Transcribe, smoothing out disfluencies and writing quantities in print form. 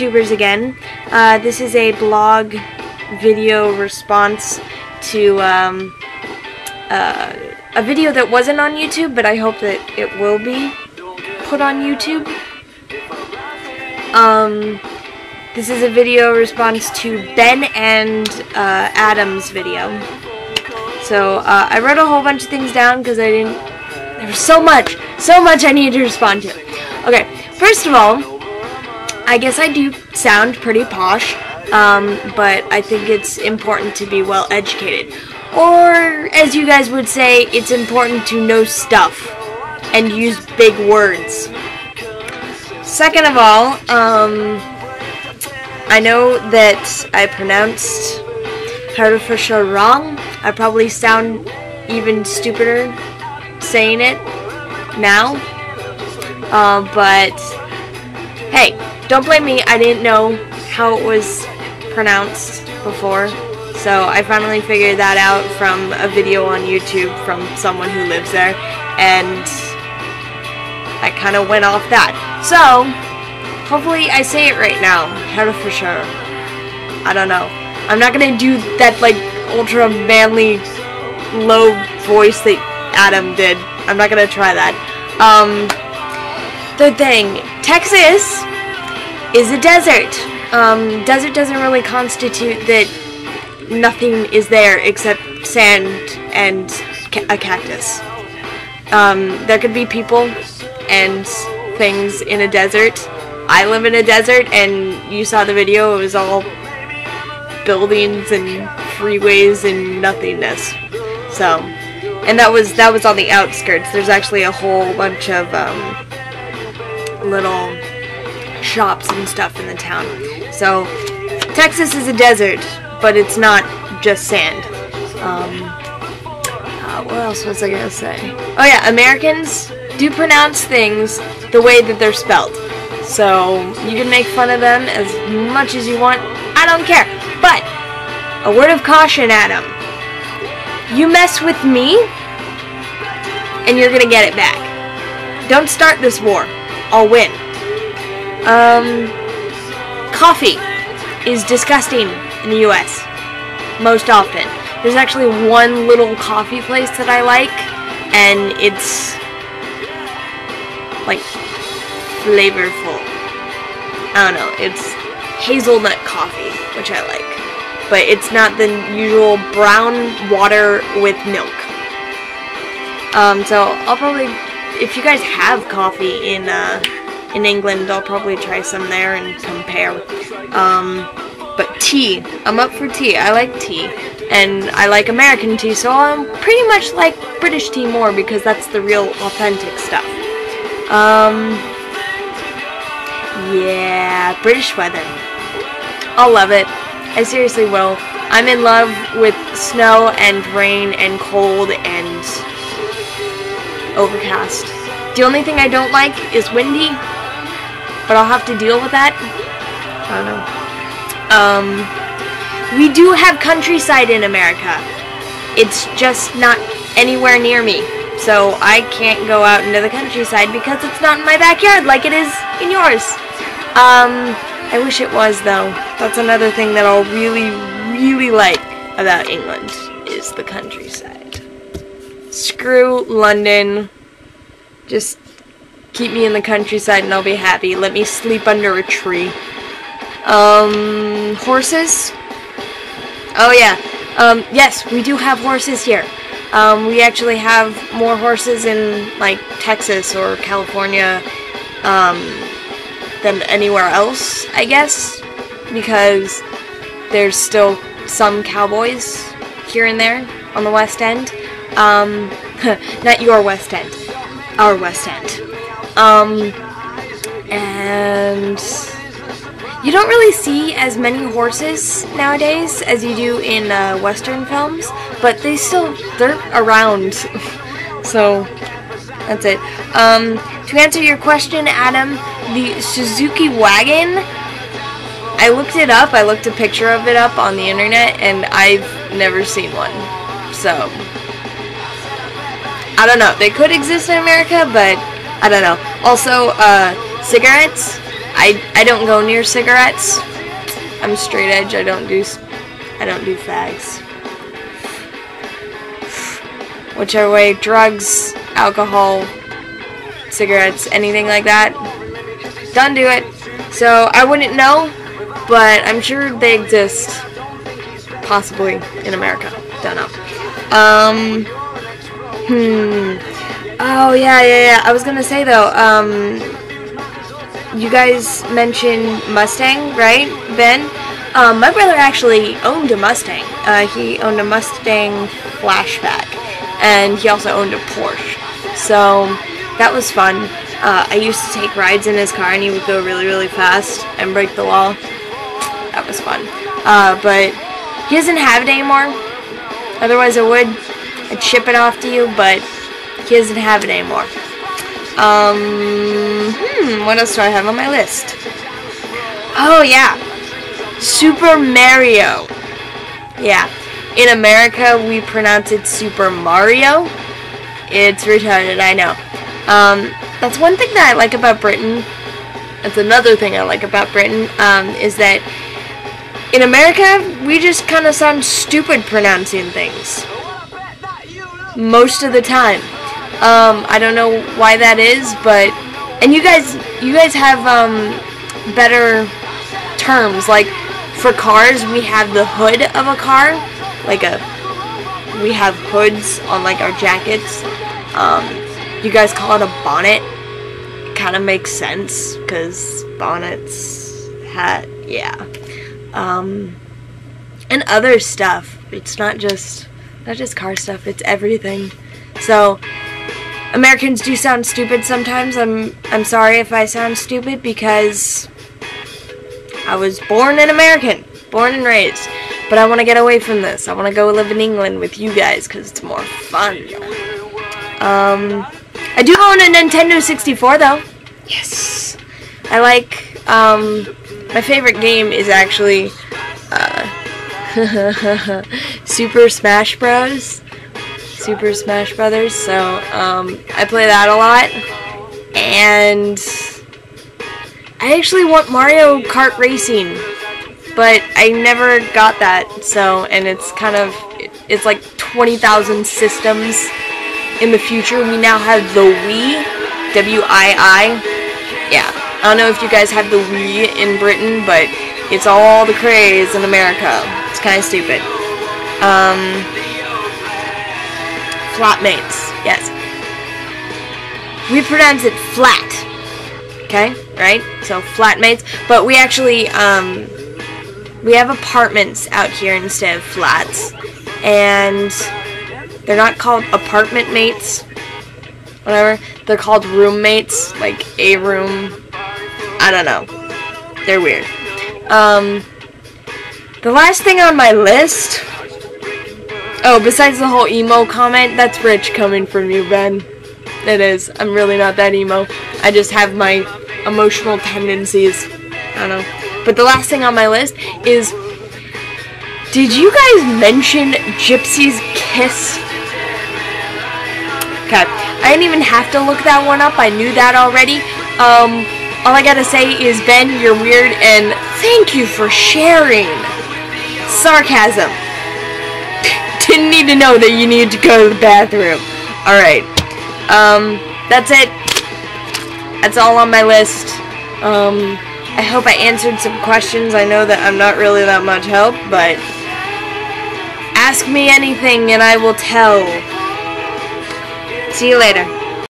YouTubers again. This is a blog video response to a video that wasn't on YouTube, but I hope that it will be put on YouTube. This is a video response to Ben and Adam's video. So I wrote a whole bunch of things down because there was so much I needed to respond to. Okay, first of all, I guess I do sound pretty posh, but I think it's important to be well educated. Or, as you guys would say, it's important to know stuff and use big words. Second of all, I know that I pronounced Herefordshire wrong. I probably sound even stupider saying it now. But, hey, don't blame me. I didn't know how it was pronounced before. So I finally figured that out from a video on YouTube from someone who lives there, and I kind of went off that. So hopefully I say it right now, Herefordshire. I don't know. I'm not gonna do that like ultra manly low voice that Adam did. I'm not gonna try that. Third thing, Texas is a desert. Desert doesn't really constitute that nothing is there except sand and a cactus. There could be people and things in a desert. I live in a desert, and you saw the video. It was all buildings and freeways and nothingness. So, and that was on the outskirts. There's actually a whole bunch of little shops and stuff in the town. So, Texas is a desert, but it's not just sand. What else was I gonna say? Oh yeah, Americans do pronounce things the way that they're spelled. So you can make fun of them as much as you want. I don't care. But a word of caution, Adam. You mess with me, and you're gonna get it back. Don't start this war. I'll win. Coffee is disgusting in the US. Most often. There's actually one little coffee place that I like, and it's like flavorful. I don't know, it's hazelnut coffee, which I like. But it's not the usual brown water with milk. So I'll probably, if you guys have coffee in England, I'll probably try some there and compare. But tea, I'm up for tea. I like tea, and I like American tea, so I'm pretty much like British tea more because that's the real authentic stuff. Yeah, British weather. I'll love it. I seriously will. I'm in love with snow and rain and cold and overcast. The only thing I don't like is windy, but I'll have to deal with that. I don't know. We do have countryside in America. It's just not anywhere near me. So I can't go out into the countryside because it's not in my backyard like it is in yours. I wish it was, though. That's another thing that I'll really like about England is the countryside. Screw London. Just keep me in the countryside and I'll be happy. Let me sleep under a tree. Horses? Oh yeah. Yes, we do have horses here. We actually have more horses in, like, Texas or California, than anywhere else, I guess, because there's still some cowboys here and there on the West End. Not your West End. Our West End. And you don't really see as many horses nowadays as you do in Western films, but they're around. So that's it. To answer your question, Adam, the Suzuki wagon, I looked it up. I looked a picture of it up on the internet, and I've never seen one. So I don't know. They could exist in America, but I don't know. Also, cigarettes. I don't go near cigarettes. I'm straight edge. I don't do fags. Whichever way, drugs, alcohol, cigarettes, anything like that, don't do it. So I wouldn't know, but I'm sure they exist, possibly in America. Don't know. Oh yeah. I was gonna say though, you guys mentioned Mustang, right, Ben? My brother actually owned a Mustang. He owned a Mustang Flashback, and he also owned a Porsche. So that was fun. I used to take rides in his car, and he would go really, really fast and break the law. That was fun. But he doesn't have it anymore. Otherwise, I would. I'd ship it off to you, but he doesn't have it anymore. What else do I have on my list? Oh, yeah. Super Mario. Yeah. In America, we pronounce it Super Mario. It's retarded, I know. That's one thing that I like about Britain. That's another thing I like about Britain, is that in America, we just kind of sound stupid pronouncing things. Most of the time. I don't know why that is, but... And you guys have, better terms. Like, for cars, we have the hood of a car. We have hoods on, like, our jackets. You guys call it a bonnet. It kind of makes sense, because bonnets, hat, yeah. And other stuff. It's not just car stuff, it's everything. So, Americans do sound stupid sometimes. I'm sorry if I sound stupid, because I was born an American, born and raised. But I want to get away from this. I want to go live in England with you guys, because it's more fun. I do own a Nintendo 64, though. Yes. I like, my favorite game is actually, Super Smash Bros. Super Smash Brothers, so, I play that a lot, and I actually want Mario Kart Racing, but I never got that, so, and it's kind of, it's like 20,000 systems in the future. We now have the Wii, W-I-I, yeah, I don't know if you guys have the Wii in Britain, but it's all the craze in America. It's kind of stupid. Flatmates, yes. We pronounce it flat, okay, right? So flatmates, but we actually, we have apartments out here instead of flats, and they're not called apartment mates, whatever, they're called roommates, like a room, I don't know, they're weird. The last thing on my list, oh, besides the whole emo comment, that's rich coming from you, Ben. It is. I'm really not that emo. I just have my emotional tendencies. I don't know. But the last thing on my list is, did you guys mention Gypsy's Kiss? Okay. I didn't even have to look that one up. I knew that already. All I gotta say is, Ben, you're weird, and thank you for sharing. Sarcasm. Didn't need to know that you needed to go to the bathroom. Alright. That's it. That's all on my list. I hope I answered some questions. I know that I'm not really that much help, but ask me anything and I will tell. See you later.